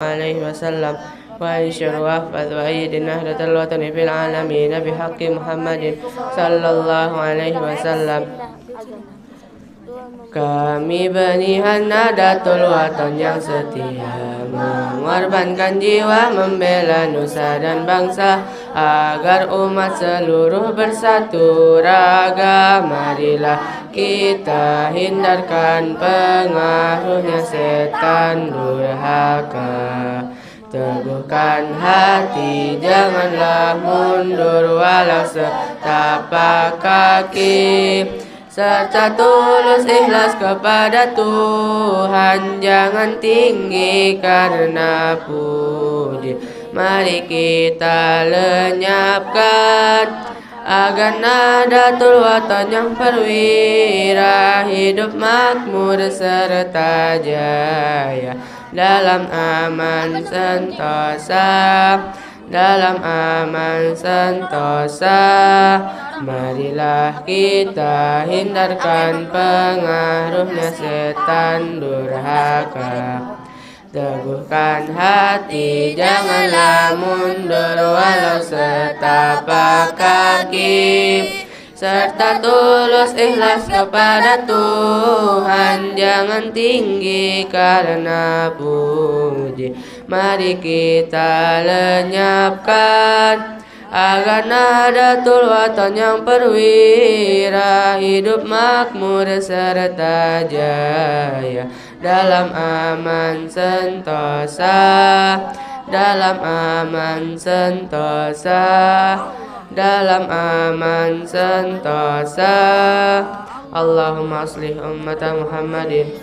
عليه وسلم وانشر واحفظ وأيد نهضة الوطن في العالمين بحق محمد صلى الله عليه وسلم. Kami benihan Nahdlatul Watan yang setia, mengorbankan jiwa membela nusa dan bangsa, agar umat seluruh bersatu raga. Marilah kita hindarkan pengaruhnya setan durhaka. Teguhkan hati, janganlah mundur walau setapak kaki, serta tulus ikhlas kepada Tuhan, jangan tinggi karena puji. Mari kita lenyapkan agar Nahdlatul Watan yang perwira hidup makmur serta jaya dalam aman sentosa. Dalam aman sentosa, marilah kita hindarkan pengaruhnya setan durhaka. Teguhkan hati, janganlah mundur walau setapak kaki, serta tulus ikhlas kepada Tuhan, jangan tinggi karena puji. Mari kita lenyapkan agar Nahdlatul Watan yang perwira hidup makmur serta jaya dalam aman sentosa. Dalam aman sentosa. Dalam aman sentosa. Allahumma aslih ummata Muhammadin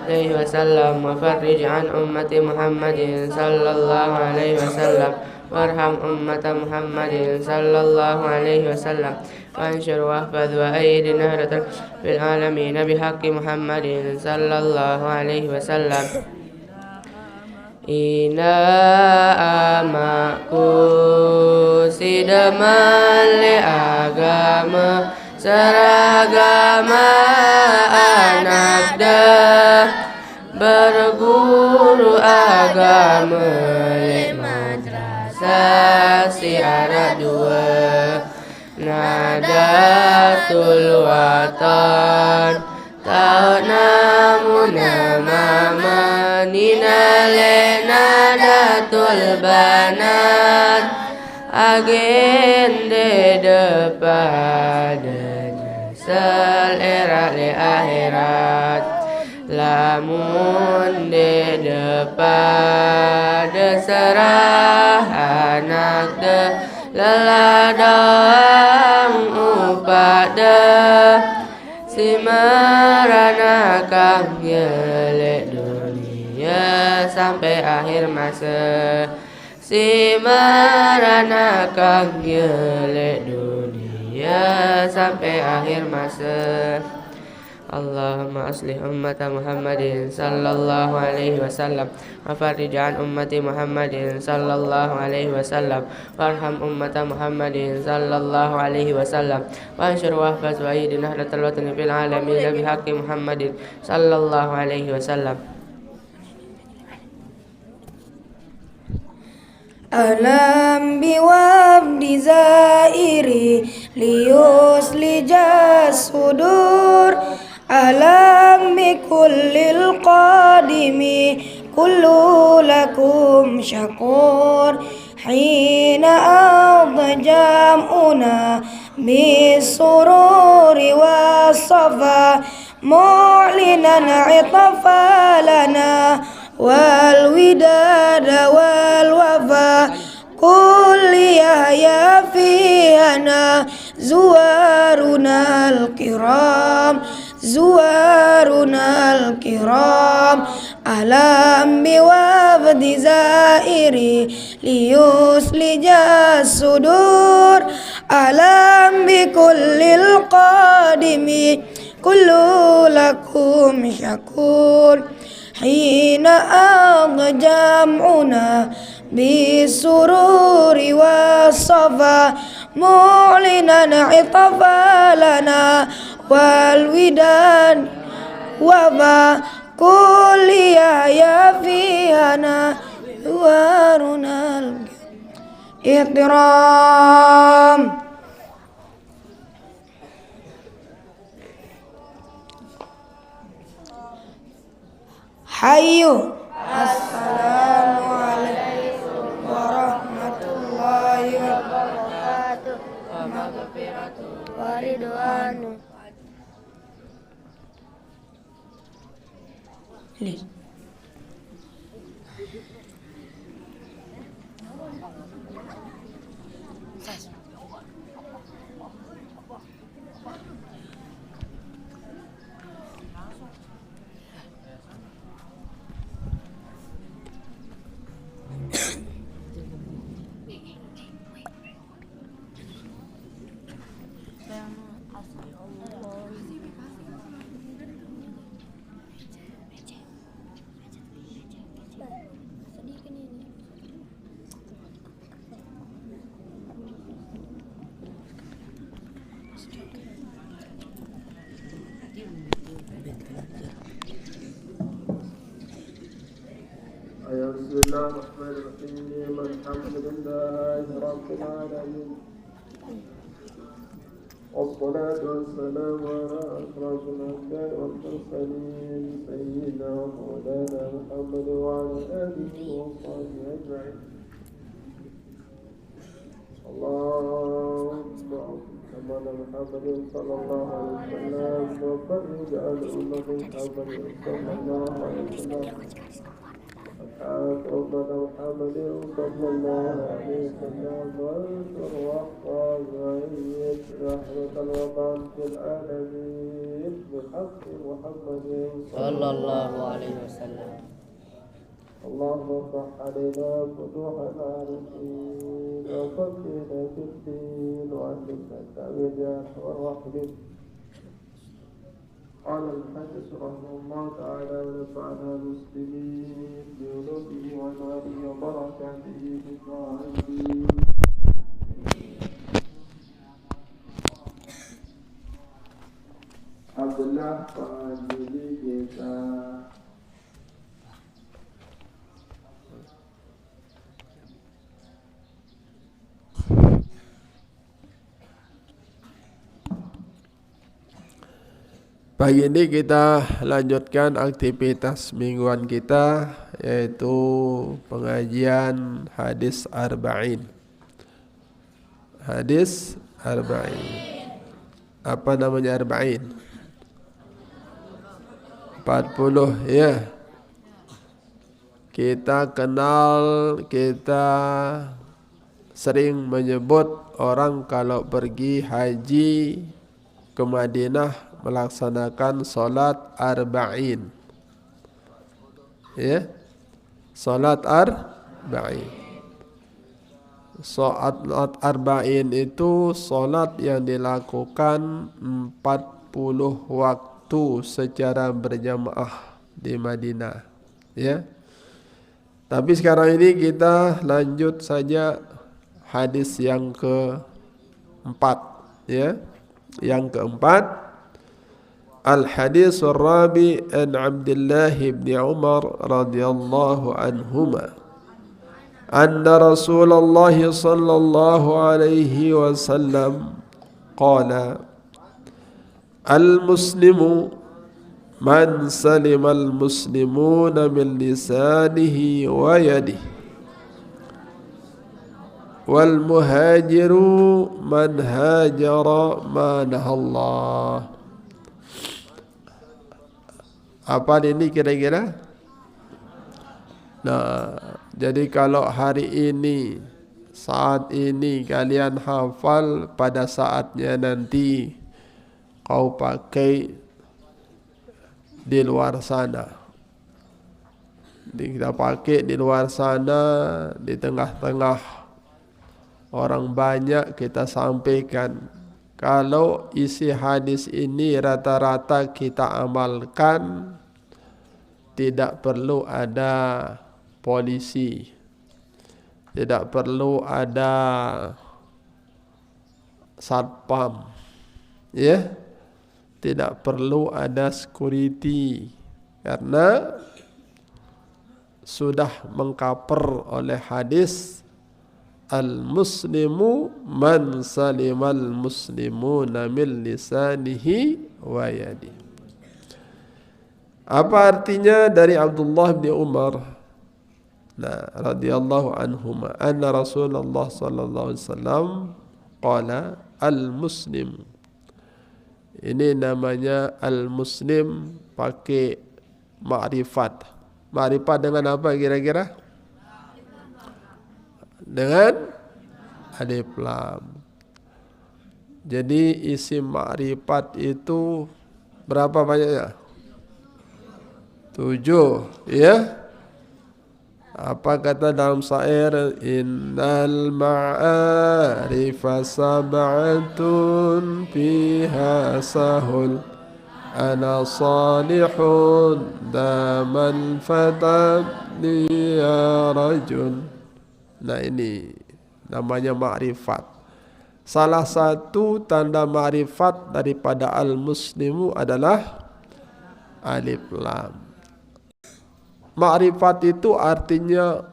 alaihi wasallam wa farrij an ummati Muhammadin sallallahu alaihi wasallam warham ummata Muhammadin sallallahu alaihi wasallam wanshur wahfaz wa aid nahratal fil alamin bihaqqi Muhammadin sallallahu alaihi wasallam. Ina amaku sidamale agama seragama anak dah berguru agama le madrasah siara dua Nahdlatul Watan tau namun mama nina le Nahdlatul Banat agende depan selera le akhirat, lamun de depan serah anak de leladang upada si marana kang yelek dunia sampai akhir masa, si marana kang yelek dunia sampai akhir masa. Allahumma aslih ummata Muhammadin sallallahu alaihi wasallam wa farrij an ummati Muhammadin sallallahu alaihi wasallam warham ummata Muhammadin sallallahu alaihi wasallam wanshur wahfaz wa aid nahratal watan fil alamin bihaqqi Muhammadin sallallahu alaihi wasallam. Alam biwabdi zairi liyuslijas sudur, alam bikullil qadimi kullu lakum syakur, hina adha jam'una bisururi wassafa mu'linan itafalana wal widada wal wafa kulli ya fihana zuwaruna al-kiram alam biwabdi zairi liyuslijas sudur, alam bikullil qadimi kullu lakum syakur, hina agha jam'una bisururi wassafa mu'linan itafalana wal widan wa كلية فيها نوارنا الاحترام حي السلام عليكم ورحمة الله وبركاته ومغفرته ورضوانه. بسم الله الرحمن الرحيم الحمد لله رب العالمين والصلاة والسلام على أشرف الأنبياء والمرسلين سيدنا ومولانا محمد وعلى آله وصحبه أجمعين. اللهم كما محمد صلى الله عليه وسلم وفرج عن أمة محمد صلى الله عليه وسلم أمة محمد صلى الله عليه وسلم وانصر واحفظ وأيد رحمة الوطن في العالمين بحق محمد صلى الله عليه وسلم. اللهم افتح علينا فتوح العارفين وفقهنا في الدين وعلمنا التأويل والوحيد. قال المحدث رحمه الله تعالى ونفعنا المسلمين بعلومه ونوره وبركاته في الدارين. Abdullah Fadli kita pagi ini kita lanjutkan aktivitas mingguan kita, yaitu pengajian hadis arba'in. Hadis arba'in. Apa namanya arba'in? 40 ya. Kita kenal, kita sering menyebut orang kalau pergi haji ke Madinah melaksanakan solat arba'in. Ya, solat arba'in. Solat arba'in itu solat yang dilakukan 40 waktu secara berjamaah di Madinah. Ya. Tapi sekarang ini kita lanjut saja hadis yang keempat. Ya, yang keempat. الحديث الرابع عن عبد الله بن عمر رضي الله عنهما أن رسول الله صلى الله عليه وسلم قال المسلم من سلم المسلمون من لسانه ويده والمهاجر من هاجر ما نهى الله. Apa ini kira-kira? Nah, jadi kalau hari ini, saat ini kalian hafal, pada saatnya nanti kau pakai di luar sana. Kita pakai di luar sana, di tengah-tengah orang banyak kita sampaikan. Kalau isi hadis ini rata-rata kita amalkan, tidak perlu ada polisi, tidak perlu ada satpam, ya, tidak perlu ada security, Karena sudah mengcover oleh hadis al-muslimu man salimal muslimuna min lisanihi wa yadihi. Apa artinya dari Abdullah bin Umar radhiyallahu anhuma anna Rasulullah sallallahu alaihi wasallam qala al-muslim. Ini namanya al-muslim pakai ma'rifat. Ma'rifat dengan apa kira-kira? Dengan alif lam. Jadi isim ma'rifat itu berapa banyaknya? 7, ya. Apa kata dalam syair? Innal ma'arifa sab'atun fiha sahul ana salihun daman fatan liya rajul. Nah, ini namanya ma'rifat. Salah satu tanda ma'rifat daripada al-muslimu adalah alif lam. Ma'rifat itu artinya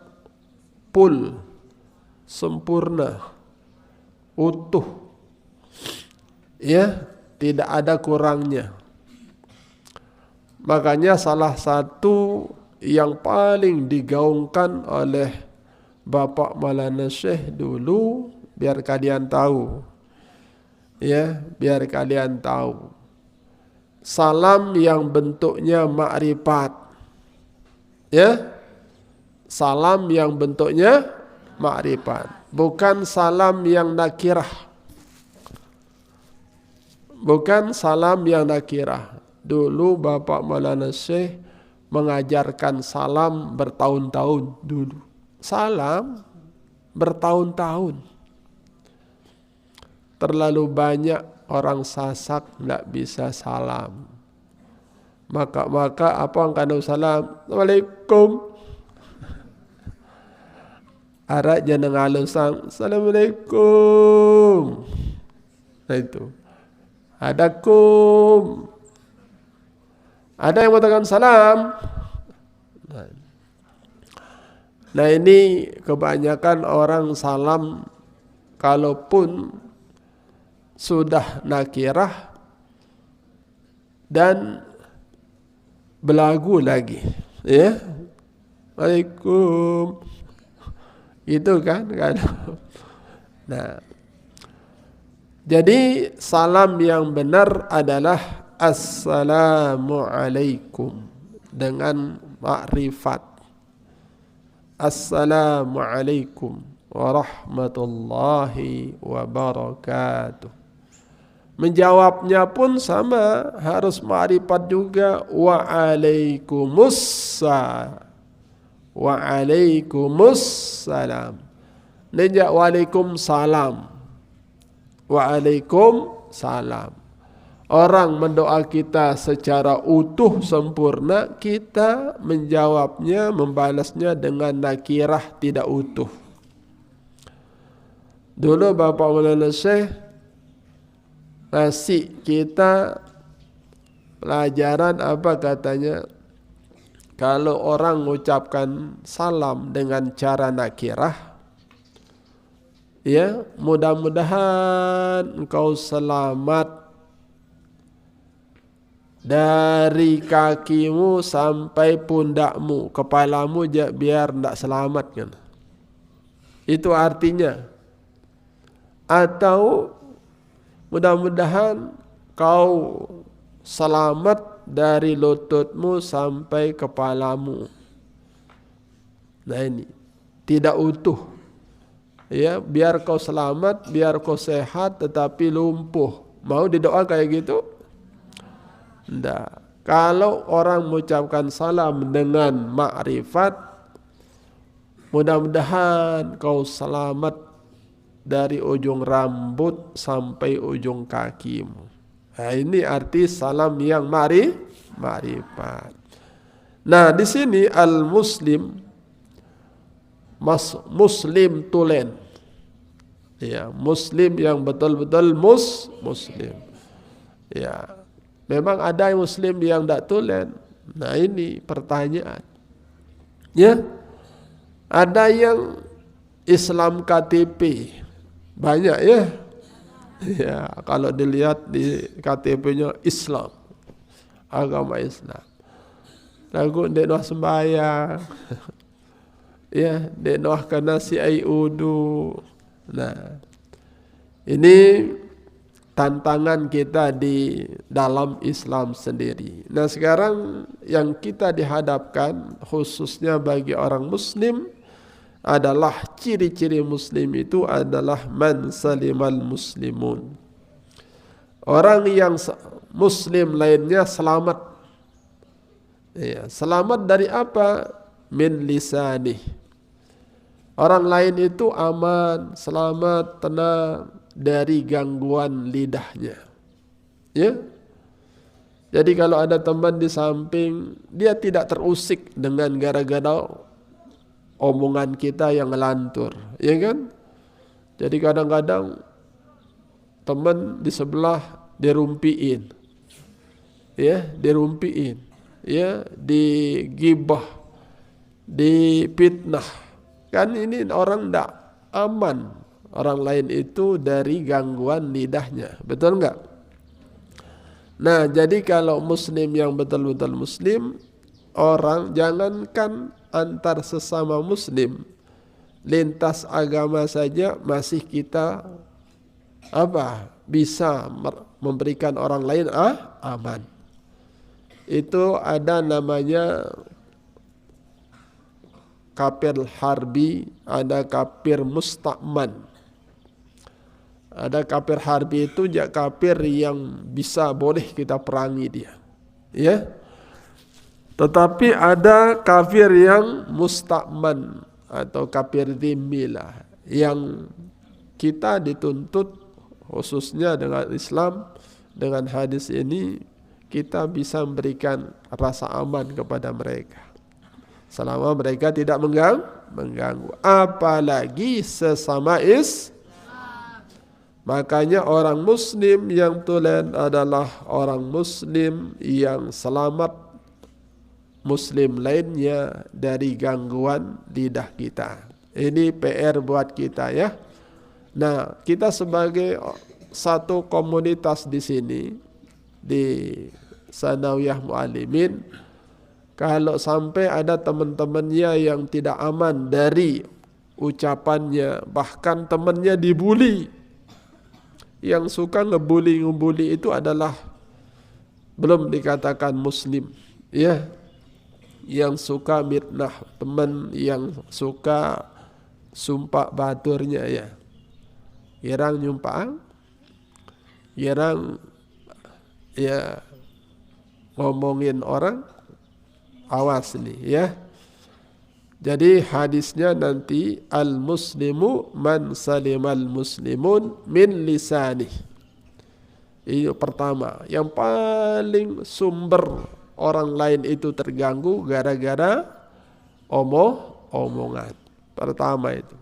full, sempurna, utuh, ya, tidak ada kurangnya. Makanya salah satu yang paling digaungkan oleh Bapak Maulana Syekh dulu, biar kalian tahu, ya, biar kalian tahu, salam yang bentuknya ma'rifat. Ya, salam yang bentuknya ma'rifat, bukan salam yang nakirah. Bukan salam yang nakirah. Dulu Bapak Maulana Syekh mengajarkan salam bertahun-tahun dulu. Salam bertahun-tahun. Terlalu banyak orang Sasak tidak bisa salam. Maka apa yang kena salam? Assalamualaikum. Arak jangan alusang. Assalamualaikum. Nah itu. Adakum. Ada yang mengatakan salam. Nah, ini kebanyakan orang salam kalaupun sudah nakirah dan belagu lagi, ya. Waalaikum. Itu kan. Nah, jadi salam yang benar adalah assalamualaikum dengan ma'rifat. Assalamualaikum warahmatullahi wabarakatuh. Menjawabnya pun sama, harus ma'rifat juga. Wa'alaikumussalam. Tidak waalaikumsalam. Waalaikumsalam. Orang mendoa kita secara utuh sempurna, kita menjawabnya, membalasnya dengan nakirah tidak utuh. Dulu Bapak Maulana Syekh ngasih kita pelajaran apa katanya, kalau orang mengucapkan salam dengan cara nakirah, ya, mudah-mudahan engkau selamat dari kakimu sampai pundakmu, kepalamu biar tidak selamat kan. Itu artinya. Atau mudah-mudahan kau selamat dari lututmu sampai kepalamu. Nah, ini tidak utuh. Ya, biar kau selamat, biar kau sehat, tetapi lumpuh. Mau didoa kayak gitu? Tidak. Kalau orang mengucapkan salam dengan ma'rifat, mudah-mudahan kau selamat dari ujung rambut sampai ujung kakimu. Nah, ini arti salam yang ma'rifat. Nah, di sini al-muslim, muslim tulen. Ya, muslim yang betul-betul muslim. Ya. Memang ada yang muslim yang tidak tulen. Nah ini pertanyaan. Ya, ada yang Islam KTP banyak ya. Ya, kalau dilihat di KTP-nya Islam, agama Islam. Lagu dek noh sembahyang. Ya, dek noh kena si ai udu. Nah, ini tantangan kita di dalam Islam sendiri. Nah sekarang yang kita dihadapkan khususnya bagi orang Muslim adalah ciri-ciri Muslim itu adalah man salimal muslimun. Orang yang Muslim lainnya selamat. Ya, selamat dari apa? Min lisanih. Orang lain itu aman, selamat, tenang dari gangguan lidahnya. Ya. Jadi kalau ada teman di samping, dia tidak terusik dengan gara-gara omongan kita yang ngelantur, ya kan? Jadi kadang-kadang teman di sebelah dirumpiin. Ya, dirumpiin. Ya, digibah, dipitnah. Kan ini orang tidak aman. Orang lain itu dari gangguan lidahnya. Betul enggak? Nah, jadi kalau Muslim yang betul-betul Muslim, orang jangankan antar sesama Muslim, lintas agama saja masih kita bisa memberikan orang lain aman. Itu ada namanya kafir harbi, ada kafir musta'man. Ada kafir harbi itu kafir yang bisa boleh kita perangi dia. Ya. Tetapi ada kafir yang musta'man atau kafir dhimmilah yang kita dituntut khususnya dengan Islam, dengan hadis ini kita bisa memberikan rasa aman kepada mereka. Selama mereka tidak mengganggu. Apalagi sesama Makanya orang Muslim yang tulen adalah orang Muslim yang selamat Muslim lainnya dari gangguan lidah kita. Ini PR buat kita ya. Nah, kita sebagai satu komunitas di sini di Sanawiyah Mu'alimin, kalau sampai ada teman-temannya yang tidak aman dari ucapannya, bahkan temannya dibuli, yang suka ngebuli itu adalah belum dikatakan Muslim, ya. Yang suka mitnah, teman yang suka sumpah baturnya ya. Irang nyumpah, irang ya ngomongin orang, awas nih ya. Jadi hadisnya nanti al-muslimu man salimal muslimun min lisanih. Ini pertama, yang paling sumber orang lain itu terganggu gara-gara omongan. Pertama itu.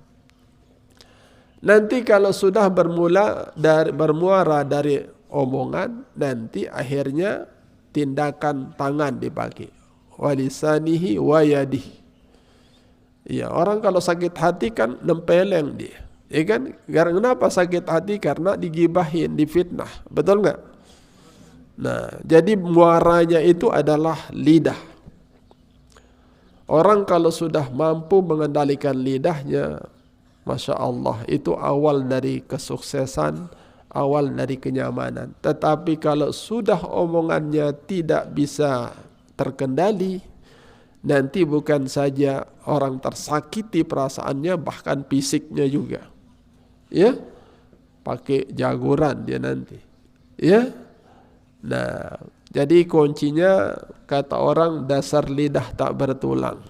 Nanti kalau sudah bermuara dari omongan, nanti akhirnya tindakan tangan dipakai. Walisanihi wa yadihi. Ya, orang kalau sakit hati kan nempeleng dia. Ya kan? Kenapa sakit hati? Karena digibahin, difitnah. Betul enggak? Nah, jadi muaranya itu adalah lidah. Orang kalau sudah mampu mengendalikan lidahnya, Masya Allah, itu awal dari kesuksesan, awal dari kenyamanan. Tetapi kalau sudah omongannya tidak bisa terkendali, nanti bukan saja orang tersakiti perasaannya, bahkan fisiknya juga. Ya, pakai jaguran dia nanti. Ya, nah, jadi kuncinya kata orang dasar lidah tak bertulang.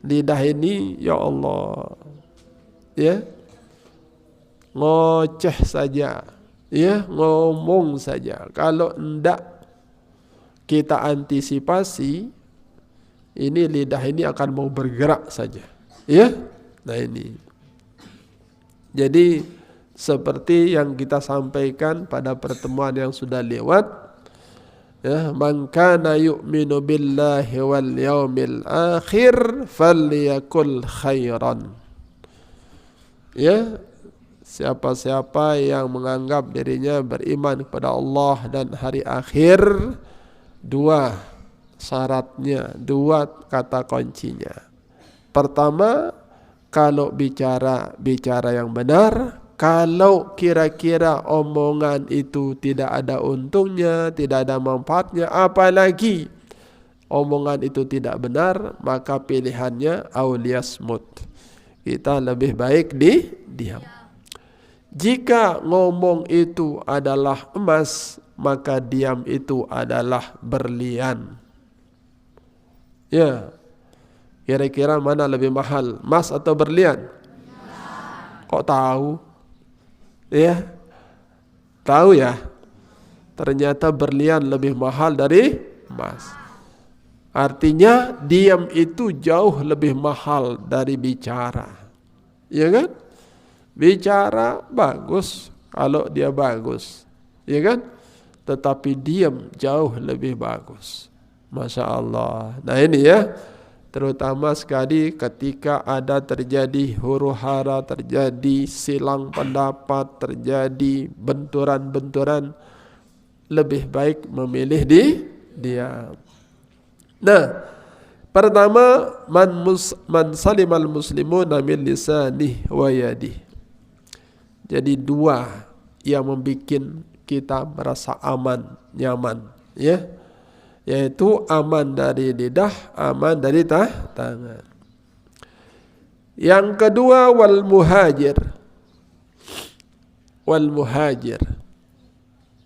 Lidah ini, ya Allah, ya, ngoceh saja, ya, ngomong saja. Kalau enggak kita antisipasi, ini lidah ini akan mau bergerak saja, ya. Nah ini, jadi seperti yang kita sampaikan pada pertemuan yang sudah lewat, Ya, man kana yu'minu billahi wal yaumil akhir falyakul khairan. Ya, siapa-siapa yang menganggap dirinya beriman kepada Allah dan hari akhir, dua syaratnya, dua kata kuncinya. Pertama, kalau bicara yang benar. Kalau kira-kira omongan itu tidak ada untungnya, tidak ada manfaatnya, apalagi omongan itu tidak benar, maka pilihannya auliyasmut. Kita lebih baik diam. Jika ngomong itu adalah emas, maka diam itu adalah berlian. Ya, kira-kira mana lebih mahal, emas atau berlian? Kok tahu? Ya, tahu ya. Ternyata berlian lebih mahal dari emas. Artinya diam itu jauh lebih mahal dari bicara. Ya kan? Bicara bagus kalau dia bagus, ya kan? Tetapi diam jauh lebih bagus. Masya Allah. Nah ini ya, terutama sekali ketika ada terjadi huru-hara, terjadi silang pendapat, terjadi benturan-benturan, lebih baik memilih diam. Nah, pertama, man salimal muslimuna min lisanihi wa yadihi. Jadi dua yang membuat kita merasa aman, nyaman, ya. Yaitu aman dari lidah, aman dari tangan. Yang kedua, wal muhajir. Wal muhajir.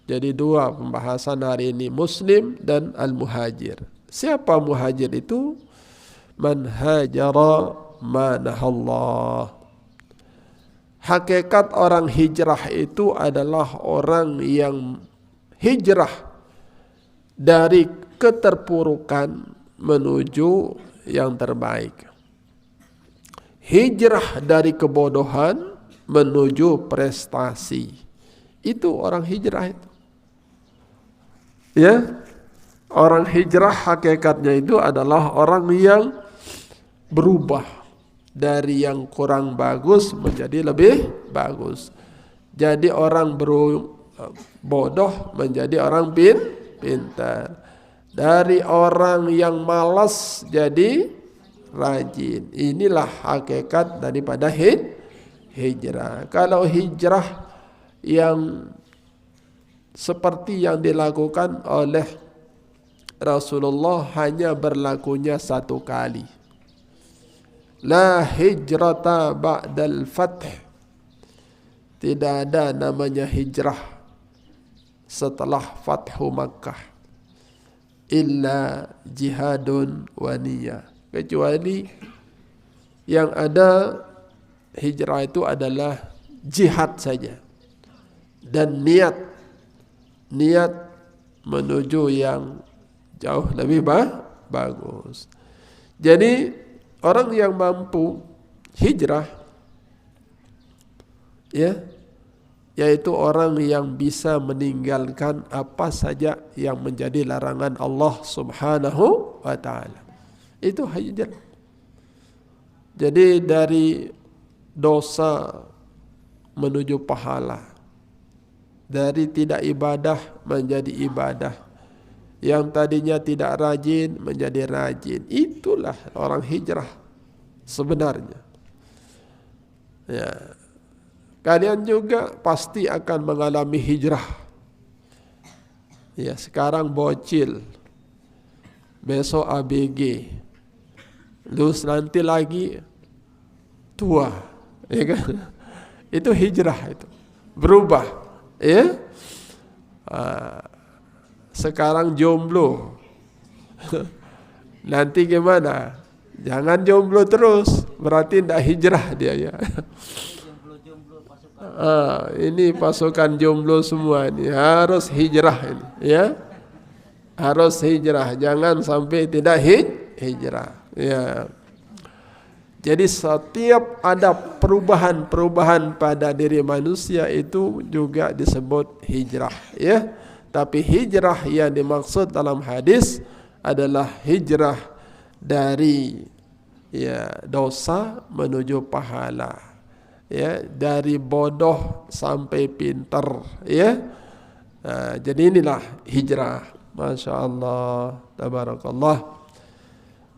Jadi dua pembahasan hari ini, muslim dan al muhajir. Siapa muhajir itu? Man hajara manahallah. Hakikat orang hijrah itu adalah orang yang hijrah dari keterpurukan menuju yang terbaik. Hijrah dari kebodohan menuju prestasi. Itu orang hijrah itu. Ya, orang hijrah hakikatnya itu adalah orang yang berubah dari yang kurang bagus menjadi lebih bagus. Jadi orang bodoh menjadi orang pintar. Dari orang yang malas jadi rajin. Inilah hakikat daripada hijrah. Kalau hijrah yang seperti yang dilakukan oleh Rasulullah hanya berlakunya satu kali. La hijrata ba'dal fath. Tidak ada namanya hijrah setelah Fathu Makkah. Illa jihadun wa niyah. Kecuali yang ada hijrah itu adalah jihad saja. Dan niat menuju yang jauh lebih bagus. Jadi orang yang mampu hijrah, ya, yaitu orang yang bisa meninggalkan apa saja yang menjadi larangan Allah Subhanahu wa ta'ala. Itu hijrah. Jadi dari dosa menuju pahala, dari tidak ibadah menjadi ibadah, yang tadinya tidak rajin menjadi rajin. Itulah orang hijrah sebenarnya. Ya. Kalian juga pasti akan mengalami hijrah. Ya, sekarang bocil, besok ABG, terus nanti lagi tua, ya kan? Itu hijrah, itu berubah, ya. Sekarang jomblo, nanti gimana? Jangan jomblo terus, berarti tidak hijrah dia, ya. Ini pasukan jomblo semua ini harus hijrah ini, ya, harus hijrah, jangan sampai tidak hijrah, ya. Jadi setiap ada perubahan pada diri manusia itu juga disebut hijrah, ya. Tapi hijrah yang dimaksud dalam hadis adalah hijrah dari dosa menuju pahala, dari bodoh sampai pintar, jadi inilah hijrah. Masya Allah, tabarakallah.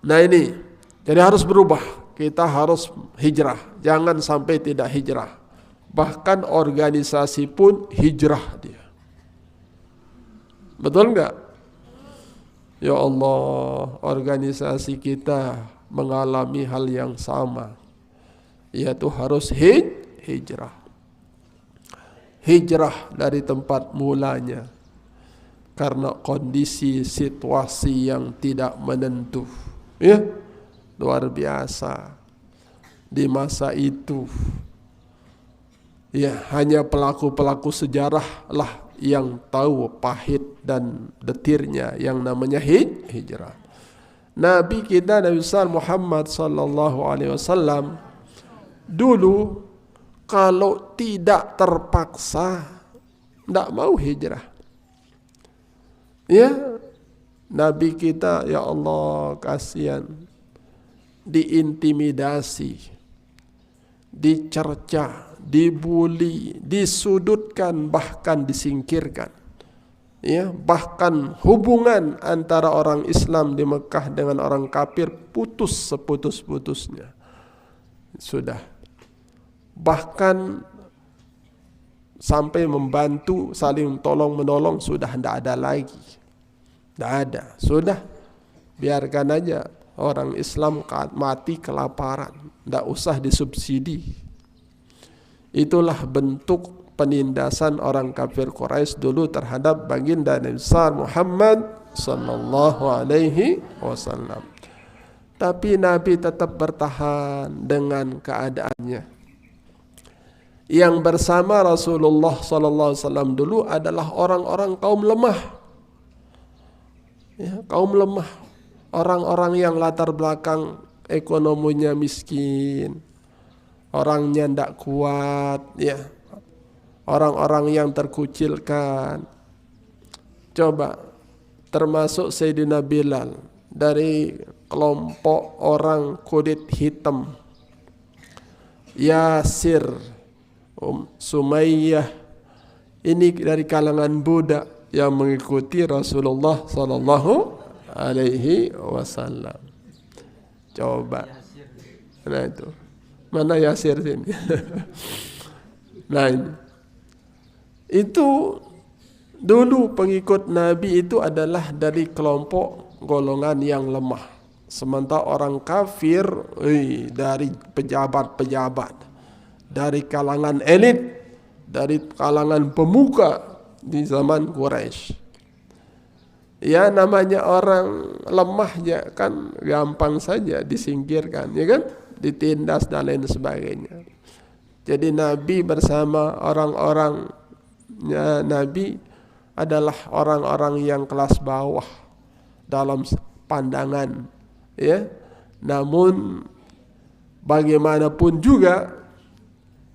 Nah ini, jadi harus berubah. Kita harus hijrah, jangan sampai tidak hijrah. Bahkan organisasi pun hijrah dia. Betul enggak? Ya Allah, organisasi kita mengalami hal yang sama, yaitu harus hijrah. Hijrah dari tempat mulanya, karena kondisi situasi yang tidak menentu, luar biasa di masa itu. Hanya pelaku-pelaku sejarah lah yang tahu pahit dan detirnya yang namanya hijrah. Nabi kita Nabi besar Muhammad sallallahu alaihi wasallam dulu kalau tidak terpaksa tidak mau hijrah. Nabi kita, ya Allah, kasihan, diintimidasi, dicerca, dibuli, disudutkan, bahkan disingkirkan. Bahkan hubungan antara orang Islam di Mekah dengan orang kafir putus seputus-putusnya. Sudah. Bahkan sampai membantu, saling tolong menolong sudah tidak ada lagi. Tidak ada. Sudah. Biarkan aja orang Islam mati kelaparan. Tidak usah disubsidi. Itulah bentuk penindasan orang kafir Quraisy dulu terhadap baginda Nabi besar Muhammad sallallahu alaihi wasallam. Tapi Nabi tetap bertahan dengan keadaannya. Yang bersama Rasulullah sallallahu alaihi wasallam dulu adalah orang-orang kaum lemah. Kaum lemah, orang-orang yang latar belakang ekonominya miskin, orangnya tidak kuat, orang-orang yang terkucilkan. Coba, termasuk Sayyidina Bilal dari kelompok orang kulit hitam, Yasir, Sumayyah, ini dari kalangan budak yang mengikuti Rasulullah sallallahu alaihi wasallam. Coba, nah itu, mana Yasir sini? Nah ini. Itu dulu pengikut Nabi itu adalah dari kelompok golongan yang lemah. Sementara orang kafir dari pejabat-pejabat, dari kalangan elit, dari kalangan pemuka di zaman Quraisy. Namanya orang lemahnya kan gampang saja disingkirkan, ditindas dan lain sebagainya. Jadi Nabi bersama orang-orangnya Nabi adalah orang-orang yang kelas bawah dalam pandangan, Namun bagaimanapun juga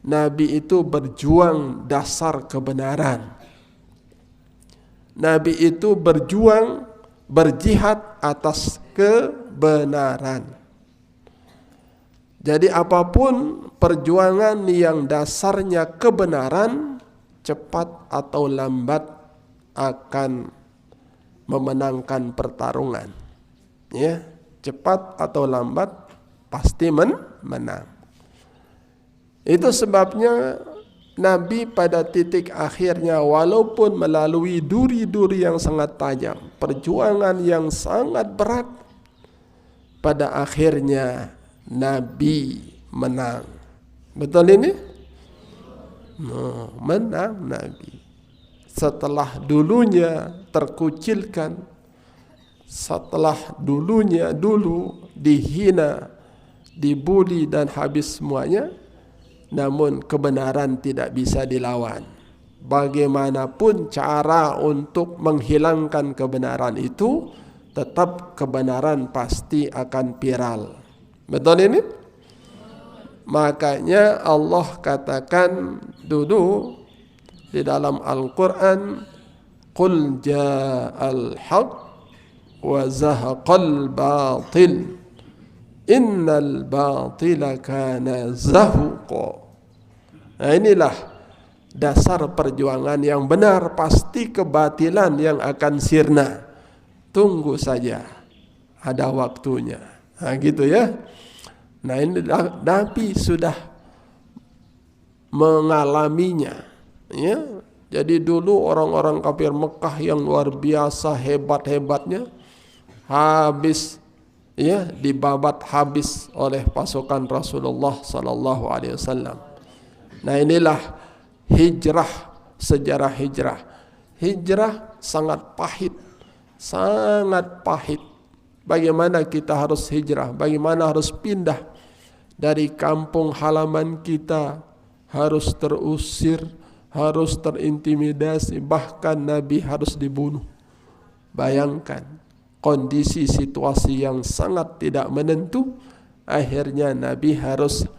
Nabi itu berjuang dasar kebenaran. Nabi itu berjuang, berjihad atas kebenaran. Jadi apapun perjuangan yang dasarnya kebenaran, cepat atau lambat akan memenangkan pertarungan. Cepat atau lambat pasti menang. Itu sebabnya Nabi pada titik akhirnya, walaupun melalui duri-duri yang sangat tajam, perjuangan yang sangat berat, pada akhirnya Nabi menang. Betul ini? Menang Nabi. Setelah dulunya terkucilkan, setelah dulunya dihina, dibuli dan habis semuanya, namun kebenaran tidak bisa dilawan. Bagaimanapun cara untuk menghilangkan kebenaran itu, tetap kebenaran pasti akan viral. Betul ini? Makanya Allah katakan dulu di dalam Al-Quran, qul ja'al haqq wa zahaqal batil innal batila kana zahuqa. Nah, inilah dasar perjuangan yang benar, pasti kebatilan yang akan sirna. Tunggu saja, ada waktunya. Nah, gitu ya. Nah, ini Nabi sudah mengalaminya, ya. Jadi dulu orang-orang kafir Mekah yang luar biasa hebat-hebatnya habis, ya, dibabat habis oleh pasukan Rasulullah sallallahu alaihi wasallam. Nah, inilah hijrah, sejarah hijrah. Hijrah sangat pahit, sangat pahit. Bagaimana kita harus hijrah, bagaimana harus pindah dari kampung halaman kita, harus terusir, harus terintimidasi, bahkan Nabi harus dibunuh. Bayangkan kondisi situasi yang sangat tidak menentu, akhirnya Nabi harus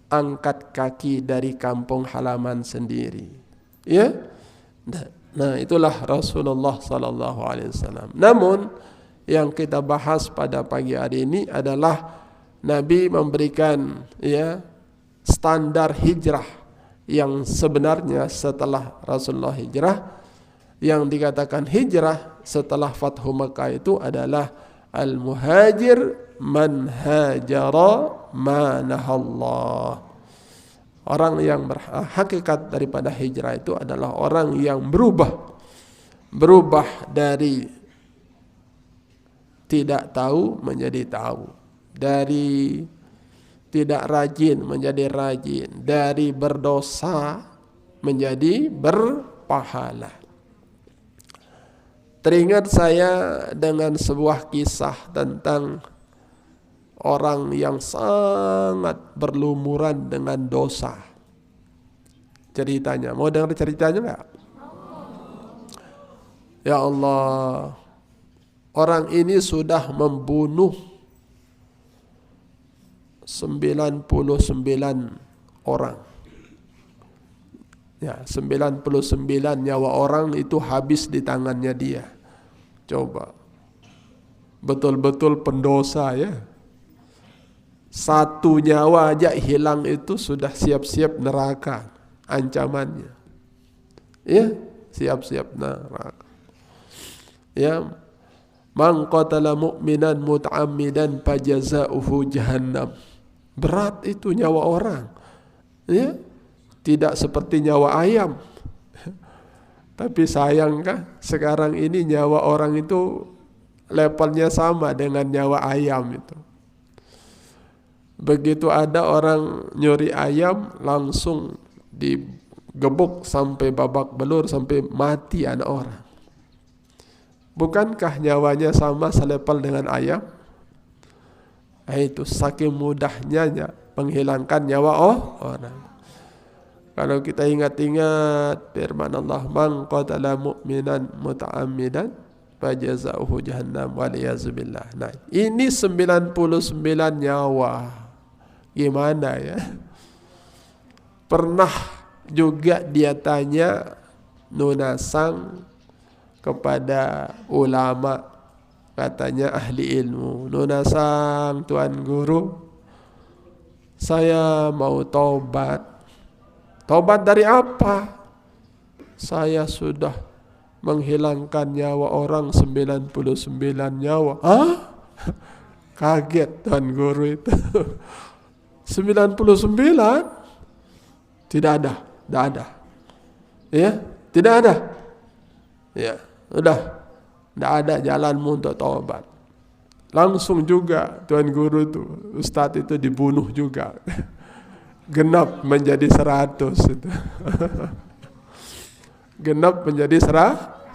angkat kaki dari kampung halaman sendiri. Ya, nah itulah Rasulullah sallallahu alaihi wasallam. Namun yang kita bahas pada pagi hari ini adalah Nabi memberikan, ya, standar hijrah yang sebenarnya setelah Rasulullah hijrah. Yang dikatakan hijrah setelah Fathu Makkah itu adalah al-muhajir man hajara ma nahallah. Orang yang hakikat daripada hijrah itu adalah orang yang berubah dari tidak tahu menjadi tahu, dari tidak rajin menjadi rajin, dari berdosa menjadi berpahala. Teringat saya dengan sebuah kisah tentang orang yang sangat berlumuran dengan dosa. Ceritanya, mau dengar ceritanya enggak? Ya Allah, orang ini sudah membunuh 99 orang. Ya, 99 nyawa orang itu habis di tangannya dia. Coba. Betul-betul pendosa, ya. Satu nyawa aja hilang itu sudah siap-siap neraka ancamannya. Ya, siap-siap neraka. Ya, man qatala mu'minan muta'ammidan fajaza'uhu jahannam. Berat itu nyawa orang. Ya, tidak seperti nyawa ayam. Tapi sayangkah sekarang ini nyawa orang itu levelnya sama dengan nyawa ayam itu. Begitu ada orang nyuri ayam, langsung digebuk sampai babak belur, sampai mati anak orang. Bukankah nyawanya sama selevel dengan ayam? Nah, itu saking mudahnya menghilangkan nyawa orang. Kalau kita ingat-ingat firman Allah, man qatala mu'minan muta'ammidan fajaza'uhu jahannam waliyazubillah. Nah, ini 99 nyawa. Gimana ya? Pernah juga dia tanya Nunasang kepada ulama, katanya ahli ilmu, Nunasang, Tuan Guru, saya mau taubat. Taubat dari apa? Saya sudah menghilangkan nyawa orang 99 nyawa. Hah? Kaget Tuan Guru itu. 99? Tidak ada. Ya, tidak ada. Ya, udah. Tidak ada jalanmu untuk taubat. Langsung juga Tuan Guru itu, Ustadz itu dibunuh juga. Genap menjadi 100 itu. Genap menjadi 100.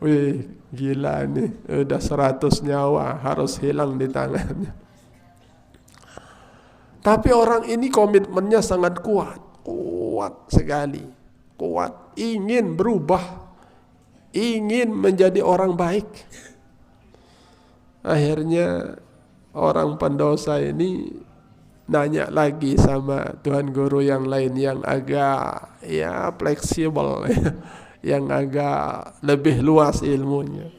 Wih, gila nih. Udah 100 nyawa harus hilang di tangannya. Tapi orang ini komitmennya sangat kuat. Kuat sekali. Kuat. Ingin berubah. Ingin menjadi orang baik. Akhirnya orang pendosa ini nanya lagi sama Tuan Guru yang lain yang agak, ya, fleksibel, yang agak lebih luas ilmunya.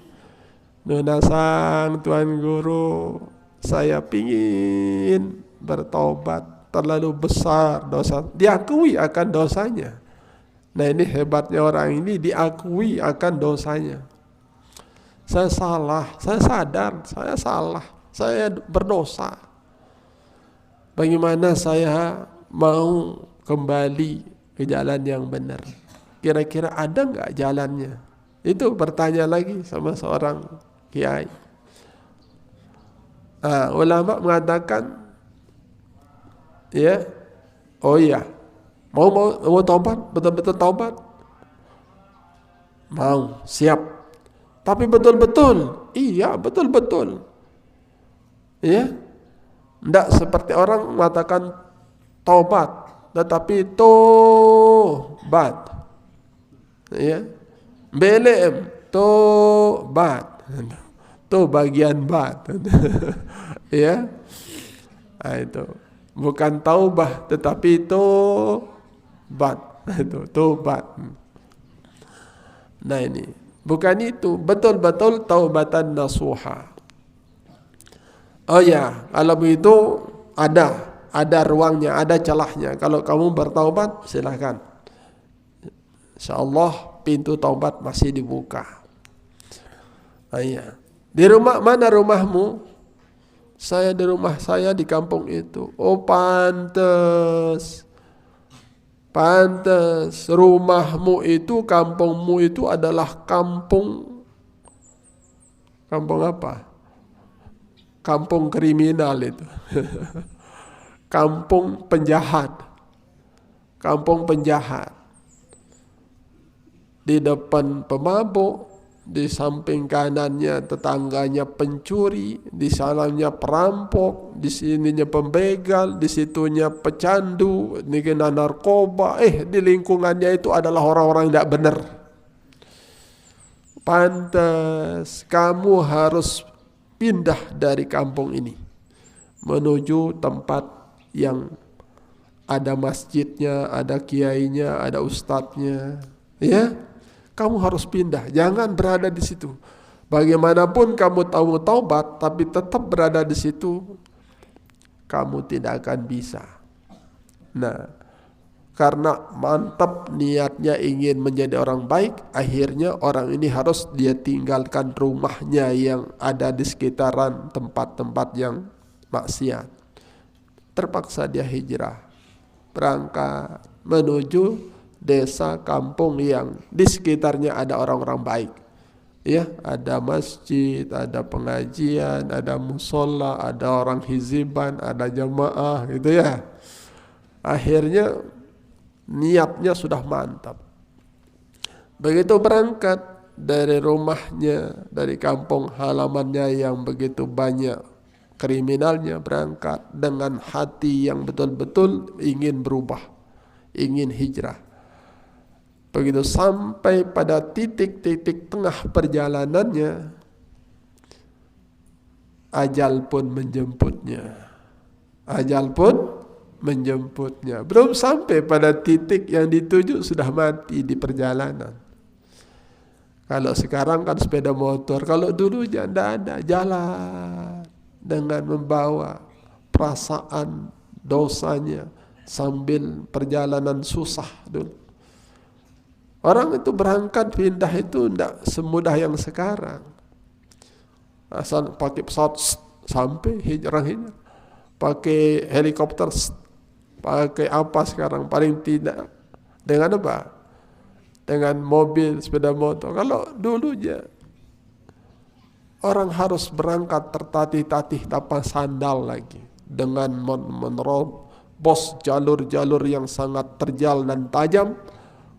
Nona sang Tuan Guru, saya pingin bertobat, terlalu besar dosa. Diakui akan dosanya. Nah ini hebatnya orang ini, diakui akan dosanya. Saya salah, saya sadar, saya salah, saya berdosa. Bagaimana saya mau kembali ke jalan yang benar? Kira-kira ada nggak jalannya? Itu bertanya lagi sama seorang kiai. Ulama mengatakan, ya, oh iya, mau taubat, betul-betul taubat, mau, siap. Tapi betul-betul, iya betul-betul, ya, tidak seperti orang mengatakan taubat, tetapi tobat, ya, BLM, tobat, to bagian bat, ya, nah, itu bukan taubah, tetapi tobat, itu tobat. Nah ini. Bukan itu, betul-betul taubatan nasuha. Oh ya, kalau begitu ada ruangnya, ada celahnya. Kalau kamu bertaubat, silakan. Insyaallah pintu taubat masih dibuka. Iya. Di rumah mana rumahmu? Saya di rumah saya di kampung itu. Oh pantes. Pantes, rumahmu itu, kampungmu itu adalah kampung apa? Kampung kriminal itu. Kampung penjahat. Kampung penjahat. Di depan pemabuk, di samping kanannya tetangganya pencuri, di sananya perampok, di sininya pembegal, di situnya pecandu, ini kena narkoba. Di lingkungannya itu adalah orang-orang tidak benar. Pantas kamu harus pindah dari kampung ini menuju tempat yang ada masjidnya, ada kiainya, ada ustadznya, ya. Kamu harus pindah, jangan berada di situ. Bagaimanapun kamu tahu taubat, tapi tetap berada di situ, kamu tidak akan bisa. Nah, karena mantap niatnya ingin menjadi orang baik, akhirnya orang ini harus dia tinggalkan rumahnya yang ada di sekitaran tempat-tempat yang maksiat. Terpaksa dia hijrah, berangkat menuju desa kampung yang di sekitarnya ada orang-orang baik, ya, ada masjid, ada pengajian, ada musola, ada orang hiziban, ada jamaah, gitu ya. Akhirnya niatnya sudah mantap. Begitu berangkat dari rumahnya, dari kampung halamannya yang begitu banyak kriminalnya, berangkat dengan hati yang betul-betul ingin berubah, ingin hijrah. Begitu sampai pada titik-titik tengah perjalanannya, ajal pun menjemputnya. Ajal pun menjemputnya. Belum sampai pada titik yang dituju sudah mati di perjalanan. Kalau sekarang kan sepeda motor, kalau dulu tidak ada, jalan dengan membawa perasaan dosanya sambil perjalanan susah dulu. Orang itu berangkat pindah itu tidak semudah yang sekarang. Asal pakai pesawat sampai hijrah, pakai helikopter, pakai apa sekarang, paling tidak dengan apa? Dengan mobil, sepeda motor. Kalau dulunya orang harus berangkat tertatih-tatih tanpa sandal lagi, dengan menerobos jalur-jalur yang sangat terjal dan tajam.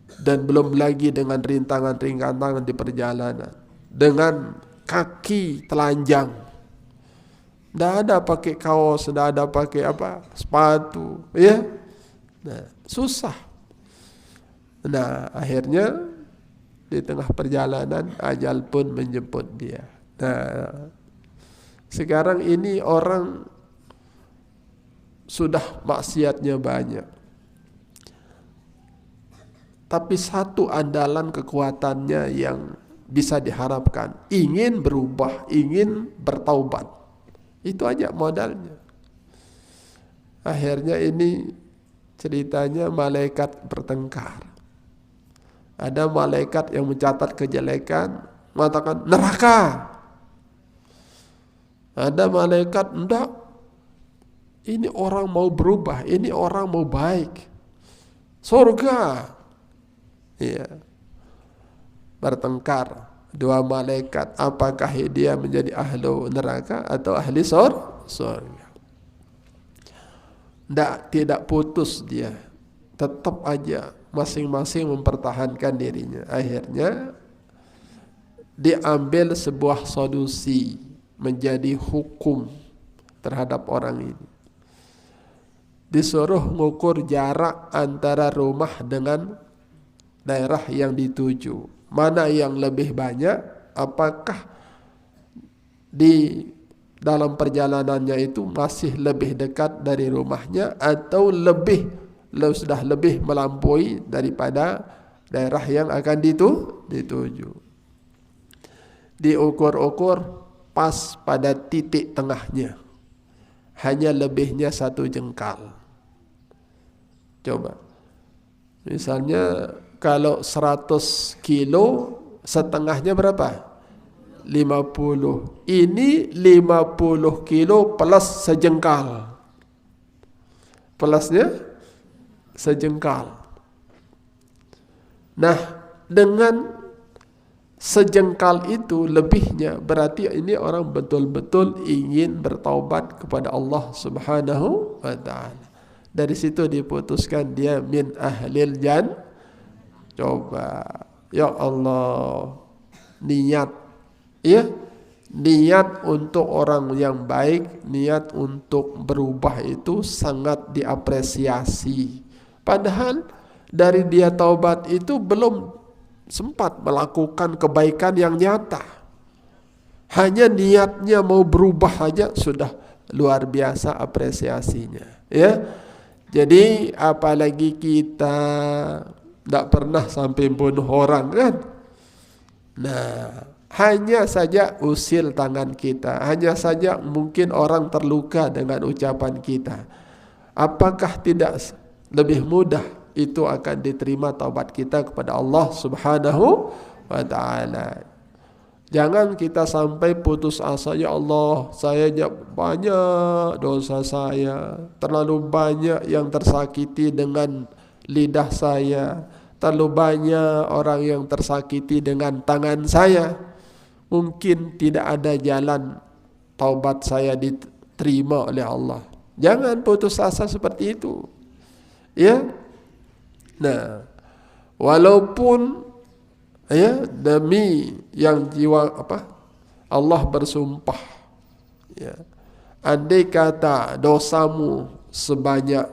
Dan belum lagi dengan rintangan-rintangan di perjalanan, dengan kaki telanjang, tidak ada pakai kaos, tidak ada pakai apa, sepatu, ya. Nah, susah. Nah, akhirnya di tengah perjalanan ajal pun menjemput dia. Nah, sekarang ini orang sudah maksiatnya banyak. tapi satu andalan kekuatannya yang bisa diharapkan, ingin berubah, ingin bertaubat. Itu aja modalnya. Akhirnya ini ceritanya malaikat bertengkar. Ada malaikat yang mencatat kejelekan, mengatakan neraka. Ada malaikat enggak, ini orang mau berubah, ini orang mau baik, surga. Iya. Bertengkar dua malaikat, apakah dia menjadi ahlu neraka atau ahli surga. Tidak putus dia, tetap aja masing-masing mempertahankan dirinya. Akhirnya diambil sebuah solusi, menjadi hukum terhadap orang ini. Disuruh mengukur jarak antara rumah dengan daerah yang dituju. Mana yang lebih banyak, apakah di dalam perjalanannya itu masih lebih dekat dari rumahnya atau sudah lebih melampaui daripada daerah yang akan dituju. Diukur-ukur pas pada titik tengahnya, hanya lebihnya 1 jengkal. Coba, misalnya kalau 100 kilo, setengahnya berapa? 50. Ini 50 kilo plus sejengkal. Plusnya sejengkal. Nah, dengan sejengkal itu lebihnya, berarti ini orang betul-betul ingin bertaubat kepada Allah Subhanahu wa ta'ala. Dari situ diputuskan dia min ahlil jannah. Coba, ya Allah, niat, ya, niat untuk orang yang baik, niat untuk berubah itu sangat diapresiasi. Padahal dari dia taubat itu belum sempat melakukan kebaikan yang nyata. Hanya niatnya mau berubah aja sudah luar biasa apresiasinya, ya. Jadi apalagi kita tidak pernah sampai bunuh orang, kan? Nah, hanya saja usil tangan kita, hanya saja mungkin orang terluka dengan ucapan kita. Apakah tidak lebih mudah itu akan diterima taubat kita kepada Allah Subhanahu wa ta'ala? Jangan kita sampai putus asa, ya Allah, saya banyak dosa saya, terlalu banyak yang tersakiti dengan lidah saya, terlalu banyak orang yang tersakiti dengan tangan saya. Mungkin tidak ada jalan taubat saya diterima oleh Allah. Jangan putus asa seperti itu, ya. Nah, walaupun ya demi yang jiwa Allah bersumpah, ya, andai kata dosamu sebanyak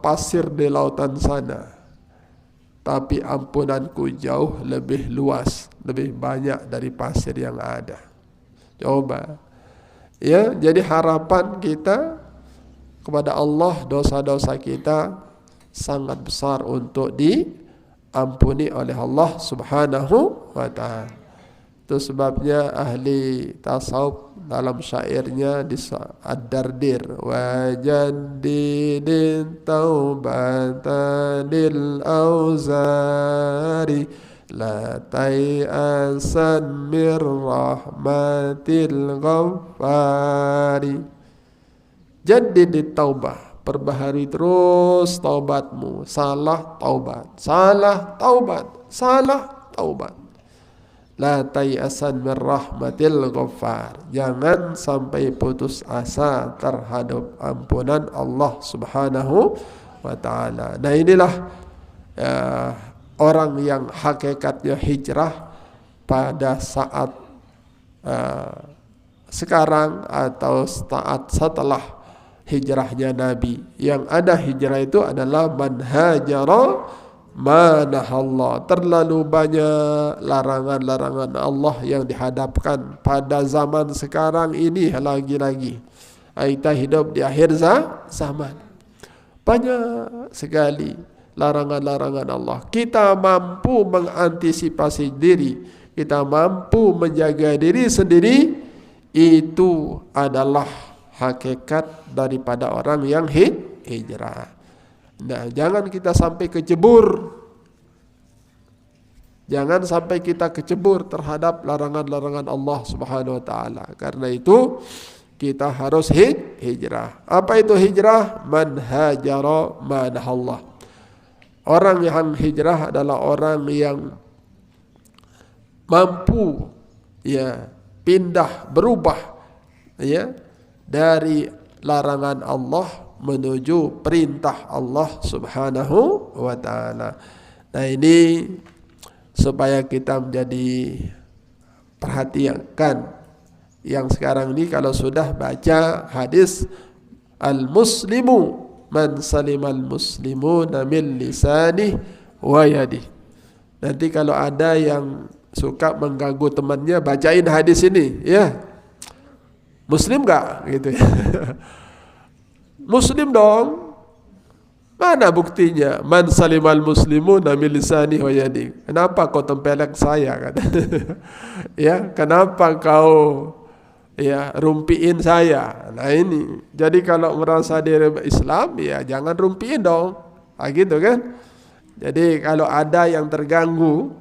pasir di lautan sana, tapi ampunanku jauh lebih luas, lebih banyak dari pasir yang ada. Coba, ya, jadi harapan kita kepada Allah, dosa-dosa kita sangat besar untuk diampuni oleh Allah Subhanahu wa ta'ala. Itu sebabnya ahli tasawuf dalam syairnya di Ad-Dardir, wa jaddidin taubatan lil auzari la tai'asan mir rahmatil ghaffari. Jaddidit taubah, perbaharui terus taubatmu. Salah taubat, salah taubat, salah taubat. La tai'asan min rahmatil ghaffar. Jangan sampai putus asa terhadap ampunan Allah Subhanahu wa ta'ala. Nah, inilah orang yang hakikatnya hijrah pada saat sekarang atau saat setelah hijrahnya Nabi. Yang ada hijrah itu adalah man hajara manahallah. Terlalu banyak larangan-larangan Allah yang dihadapkan pada zaman sekarang ini. Lagi-lagi kita hidup di akhir zaman. Banyak sekali larangan-larangan Allah. Kita mampu mengantisipasi diri, kita mampu menjaga diri sendiri, itu adalah hakikat daripada orang yang hijrah. Nah, jangan kita sampai kecebur. Jangan sampai kita kecebur terhadap larangan-larangan Allah Subhanahu wa taala. Karena itu kita harus hijrah. Apa itu hijrah? Man hajara manahallah. Orang yang hijrah adalah orang yang mampu pindah, berubah dari larangan Allah menuju perintah Allah Subhanahu wa taala. Nah, ini supaya kita menjadi perhatikan yang sekarang ini, kalau sudah baca hadis al-muslimu man salimal muslimuna min lisanihi wa yadihi. Nanti kalau ada yang suka mengganggu temannya, bacain hadis ini, ya. Muslim enggak gitu ya. Muslim dong. Mana buktinya? Man salimal muslimuna min lisanihi wa yadihi. Kenapa kau tempelek saya kan? Ya, kenapa kau rumpiin saya? Nah ini. Jadi kalau merasa diri Islam, ya jangan rumpiin dong. Gitu kan? Jadi kalau ada yang terganggu,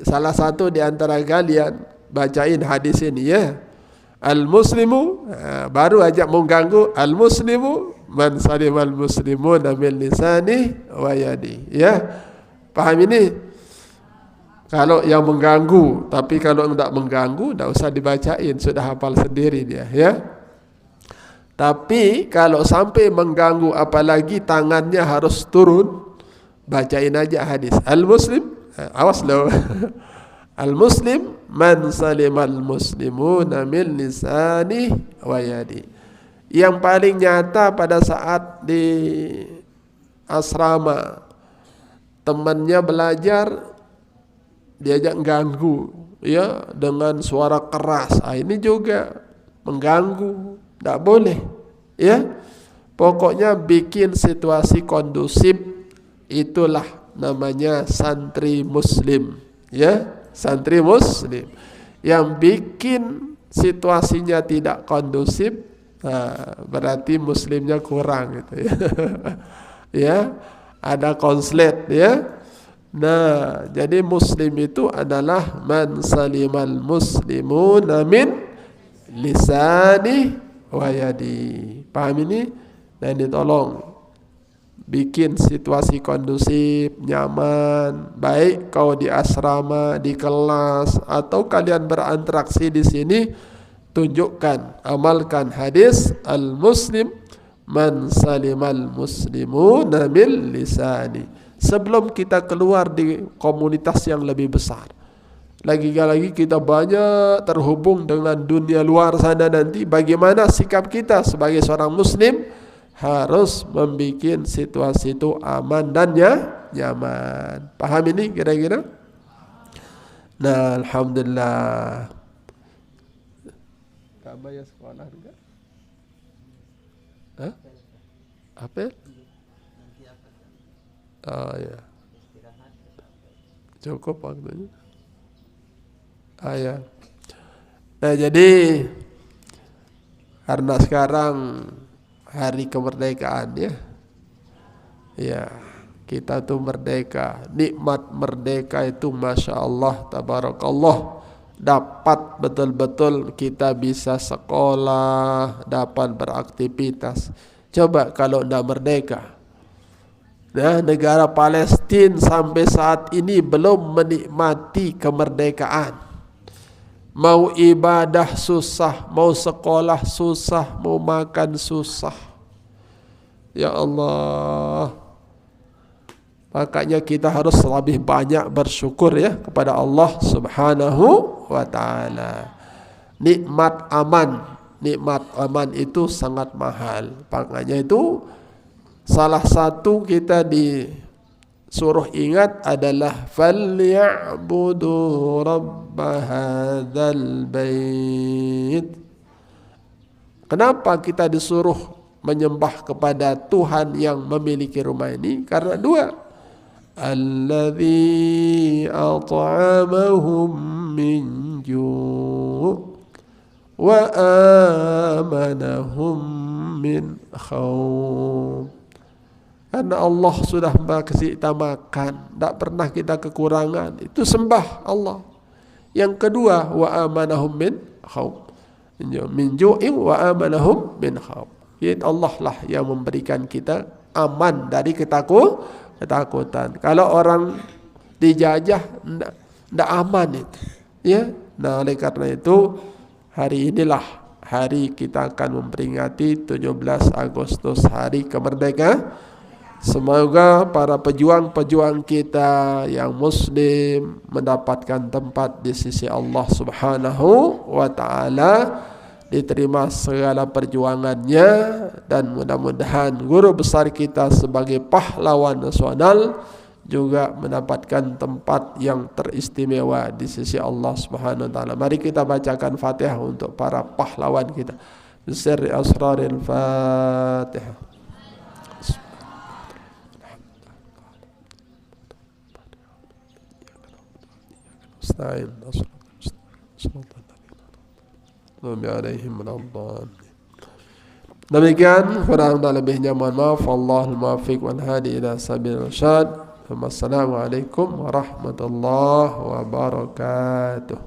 salah satu di antara kalian bacain hadis ini, ya. Al-muslimu, baru aja mau ganggu, al-muslimu man salimal muslimuna min lisanihi wa yadihi. Ya. Paham ini? Kalau yang mengganggu, tapi kalau tidak mengganggu, tidak usah dibacain, sudah hafal sendiri dia, ya. Tapi kalau sampai mengganggu, apalagi tangannya harus turun, bacain aja hadis. Al-muslim, awas loh. Al-muslim man salimal muslimuna min lisanihi wa yadihi. Yang paling nyata pada saat di asrama, temannya belajar, diajak ganggu, ya, dengan suara keras. Ini juga mengganggu, tidak boleh, ya. Pokoknya bikin situasi kondusif, itulah namanya santri muslim, ya. Santri muslim yang bikin situasinya tidak kondusif, berarti muslimnya kurang gitu, ya. Ya, ada konslet, ya. Nah, jadi muslim itu adalah man salimal muslimuna min lisanihi wa yadihi. Paham ini? Dan ditolong bikin situasi kondusif, nyaman, baik kau di asrama, di kelas, atau kalian berinteraksi di sini. Tunjukkan, amalkan hadis al-muslim man salimal muslimuna min lisani. Sebelum kita keluar di komunitas yang lebih besar, lagi-lagi kita banyak terhubung dengan dunia luar sana, nanti bagaimana sikap kita sebagai seorang muslim? Harus membuat situasi itu aman dan nyaman. Paham ini kira-kira? Nah, alhamdulillah. Tak bayar sekolah juga? Hah? Apa? Oh ya. Cukup waktunya. Ya. Nah, jadi karena sekarang hari kemerdekaan, ya. Ya, kita tuh merdeka. Nikmat merdeka itu Masya Allah, tabarakallah. Dapat betul-betul kita bisa sekolah, dapat beraktivitas. Coba kalau tidak merdeka. Nah, negara Palestina sampai saat ini belum menikmati kemerdekaan. Mau ibadah susah, mau sekolah susah, mau makan susah. Ya Allah. Makanya kita harus lebih banyak bersyukur, ya, kepada Allah Subhanahu wa taala. Nikmat aman itu sangat mahal. Makanya itu salah satu kita disuruh ingat adalah falyabudu rabb hadzal bait. Kenapa kita disuruh menyembah kepada Tuhan yang memiliki rumah ini karena dua. Alladzi at'amahum min ju' wa amanahum min khawf. Karena Allah sudah kasih kita makan, tidak pernah kita kekurangan. Itu sembah Allah. Yang kedua, wa amanahum min khawf. Min ju'in wa amanahum min khawf. Jadi Allah lah yang memberikan kita aman dari ketakutan. Kalau orang dijajah, tidak aman itu. Ya, nah oleh karena itu hari inilah hari kita akan memperingati 17 Agustus hari kemerdekaan. Semoga para pejuang-pejuang kita yang muslim mendapatkan tempat di sisi Allah Subhanahu wa ta'ala, diterima segala perjuangannya, dan mudah-mudahan guru besar kita sebagai pahlawan nasional juga mendapatkan tempat yang teristimewa di sisi Allah Subhanahu wa ta'ala. Mari kita bacakan Fatihah untuk para pahlawan kita. Bisirri asraril Fatihah. Demikian, kurang dan lebihnya mohon maaf. Allahul muwaffiq wal hadi ila sabilir rasyad. Wassalamualaikum warahmatullahi wabarakatuh.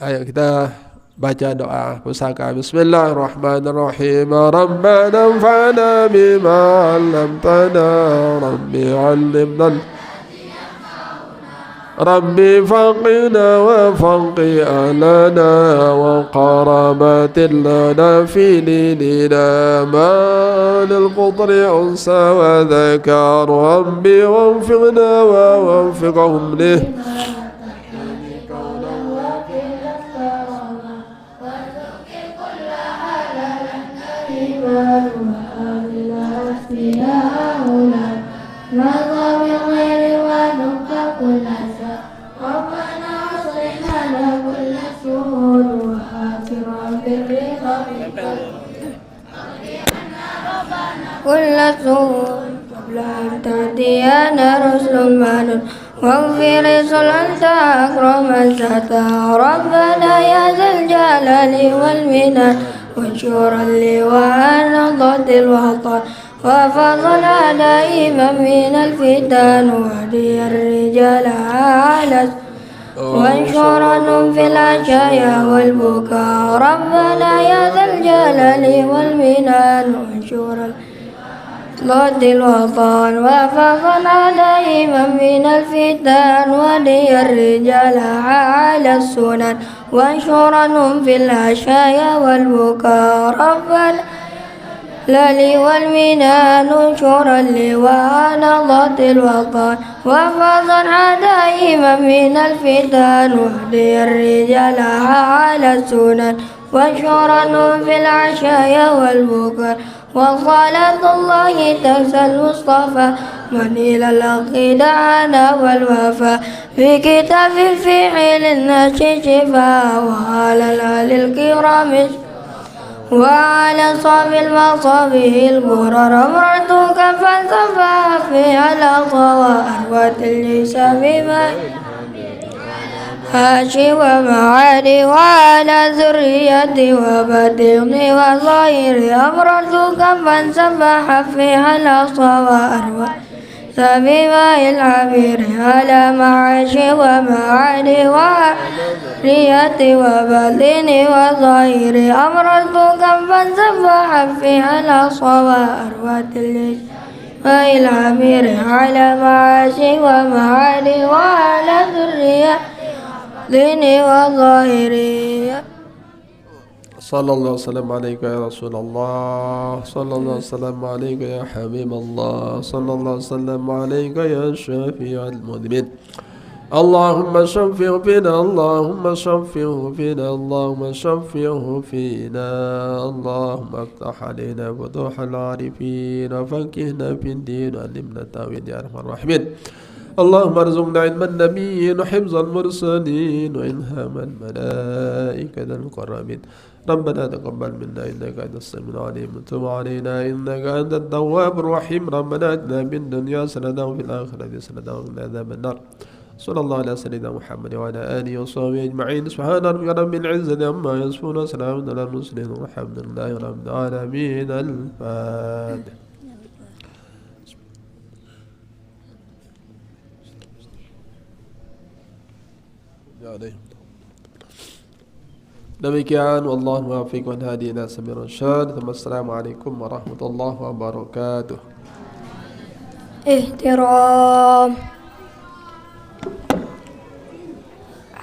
Ayo kita baca doa pusaka. Bismillahirrahmanirrahim. Rabbana anfa'na bima 'allamtana. Rabbi 'allimna. Rabbi faqina wa faqi alana wa qarabatin lana fi dinina ma lil qudri unsa wa dhakar. Rabbi wanfiqna wa wanfiqhum lih. كل سوء قبل أن تأتينا رسل منون واغفر رسل أنت أكرم الستار. ربنا يا ذا الجلال والمنان وانشر اللواء ضد الوطن وفضلنا دائما من الفتن وهدي الرجال على وانشرهم في العشايا والبكاء. ربنا يا ذا الجلال والمنان وانشر ضد الوطن وفضلنا دائما من الفتن وهدي الرجال على السنن وانشرهم في العشايا والبكاء. ربنا للي والمنان انشر اللواء ضد الوطن وفضلنا دائما من الفتن وهدي الرجال على السنن وانشرهم في العشايا والبكاء. وصلاة الله تنسى المصطفى من إلى الحق دعانا والوفاء في كتاب في حين الناس شفاء وعلى الآل الكرام وعلى صاب المصابه الغرر. أمرتك فالسفا في على طوائر ليس بما هاشي ومعاني وعلى ذريتي وبديني وظاهري. أمرتك فانسبح في على صوائر سبيماء العبير على معاشي ومعاني وعليتي وبديني وظاهري. أمرتك فانسبح في على صوائر العبير على معاشي ومعاني وعلى ذريتي ديني وظاهري. صلى الله وسلم عليك يا رسول الله. صلى الله وسلم عليك يا حبيب الله. صلى الله وسلم عليك يا شفيع المذنبين. اللهم شفعه فينا. اللهم شفعه فينا. اللهم شفعه فينا. اللهم افتح علينا فتوح العارفين وفقهنا في الدين وعلمنا التأويل يا أرحم الراحمين. اللهم ارزقنا علم النبيين وحفظ المرسلين وإلهام الملائكة المقربين ربنا تقبل منا إنك أنت السميع العليم وتب علينا إنك أنت التواب الرحيم ربنا آتنا في الدنيا حسنة وفي الآخرة حسنة وقنا عذاب النار صلى الله على سيدنا محمد وعلى آله وصحبه أجمعين سبحان ربك رب العزة عما يصفون وسلام على المرسلين والحمد لله رب العالمين الفاتحة. Demikian wallahu muwaffiq wa hadi ila sabil rasyad. Assalamualaikum warahmatullahi wabarakatuh. Ihtiram.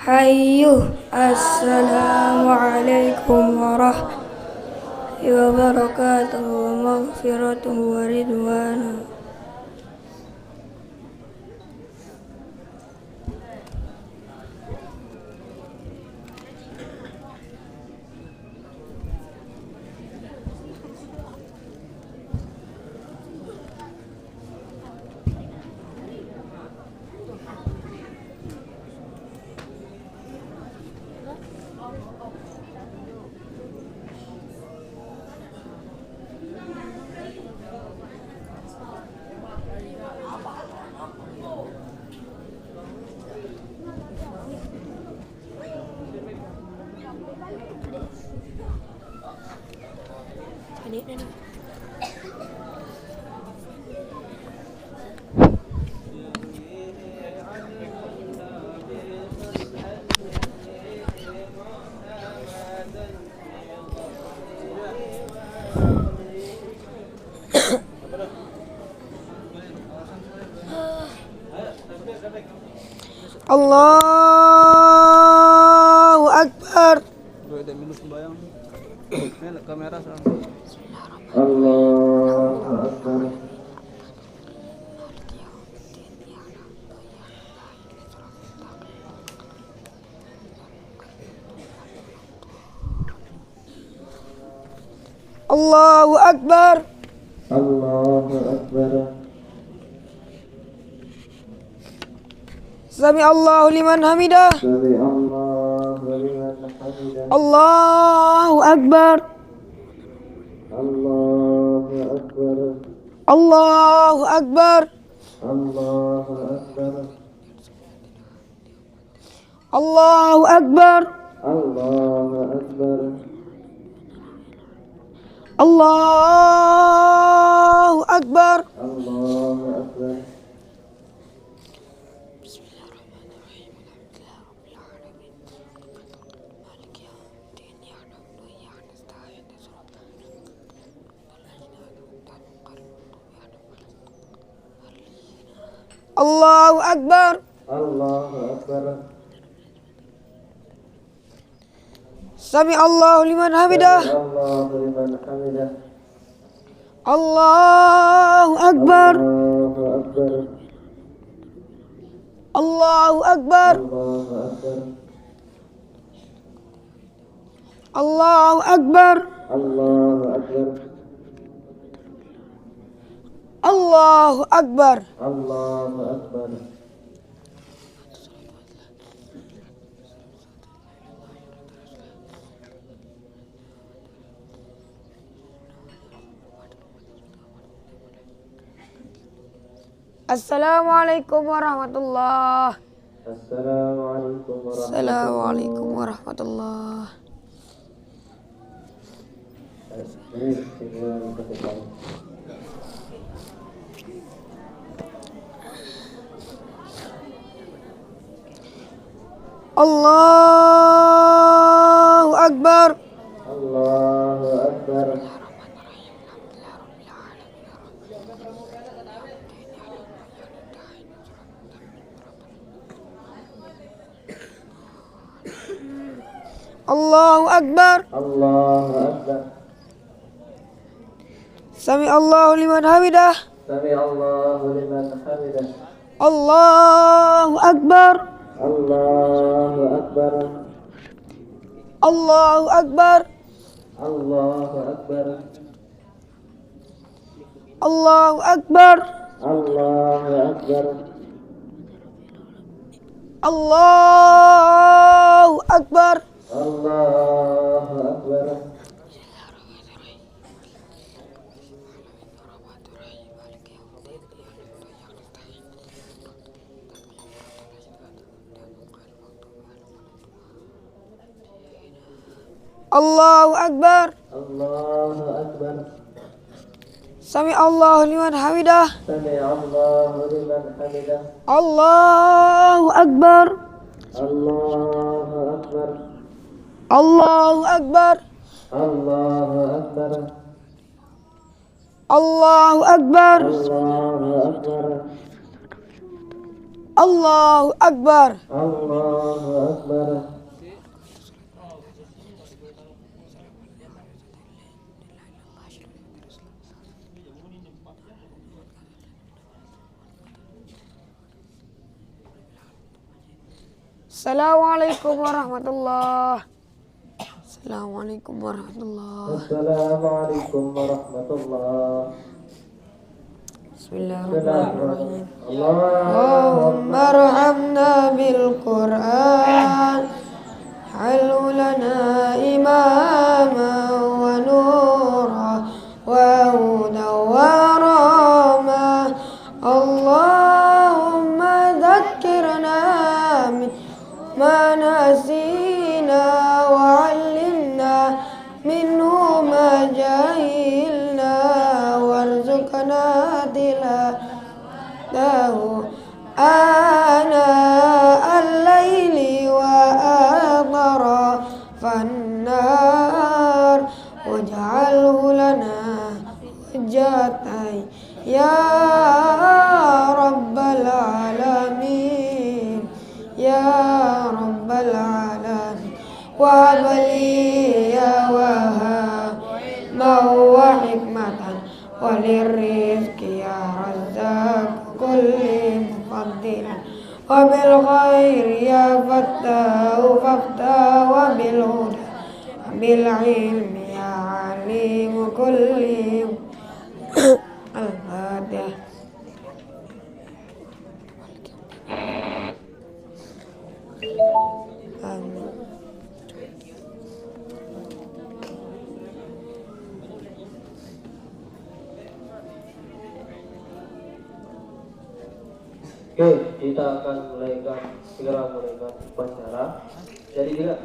Hayyuh. Assalamualaikum warahmatullahi wabarakatuh wa maghfiratuhu wa ridwanuh. Allahu Akbar. Allahu Akbar. Allahu Akbar. Sami Allahu liman hamidah. Sami Allahu liman hamidah. Allahu Akbar. Allahu Akbar. Allahu Akbar. Allahu Akbar. Allahu Akbar. Allahu Akbar. Allahu Akbar. Allahu Akbar. Allahu Akbar. Allahu Akbar. Sami Allahu liman hamidah. Allahu liman hamidah. Allahu Akbar. Allahu Akbar. Allahu Akbar. Allahu Akbar. Allahu Akbar. Allahu Akbar. Allahu Akbar. Allahu Akbar. Assalamualaikum warahmatullahi Assalamualaikum warahmatullahi Assalamualaikum warahmatullahi. Allahu Akbar. Allahu Akbar. Allahu Akbar. Allahu Akbar. Sami Allahu liman hamidah. Sami Allahu liman hamidah. Allahu Akbar. Allahu Akbar. Allahu Akbar. Allahu Akbar. Allahu Akbar. Allahu Akbar. Allahu Akbar. Allahu Akbar. Allahu Akbar. Allahu Akbar. Sami Allahu liman hamidah. Sami Allahu liman hamidah. Allahu Akbar. Allahu Akbar. Allahu Akbar. Allahu Akbar. Allahu Akbar. Allahu Akbar. Allahu Akbar. Allahu Akbar. Assalamualaikum warahmatullah. Assalamualaikum warahmatullah. Assalamualaikum warahmatullah. Bismillahirrahmanirrahim. Allahumma arhamna bil Qur'an. Halu lana imama wa nura wa huda wa rahma. Allahumma dhakkirna min ma nasina wa 'allimna minhu ma jahilna warzuqna tilawatahu ana al-laili wa atrafan nahar waj'alhu lana hujjatan ya rabbal alamin ya rabbal alamin wa bali ya wahhab wa hikmatan walirrizqi ya razzaq kulli muqaddiran wa bil khairi ya fattahu faftah wa bil huda bil ilmi ya alim kulli al-Fatihah. Amin. Oke, kita akan segera mulaikan upacara. Jadi juga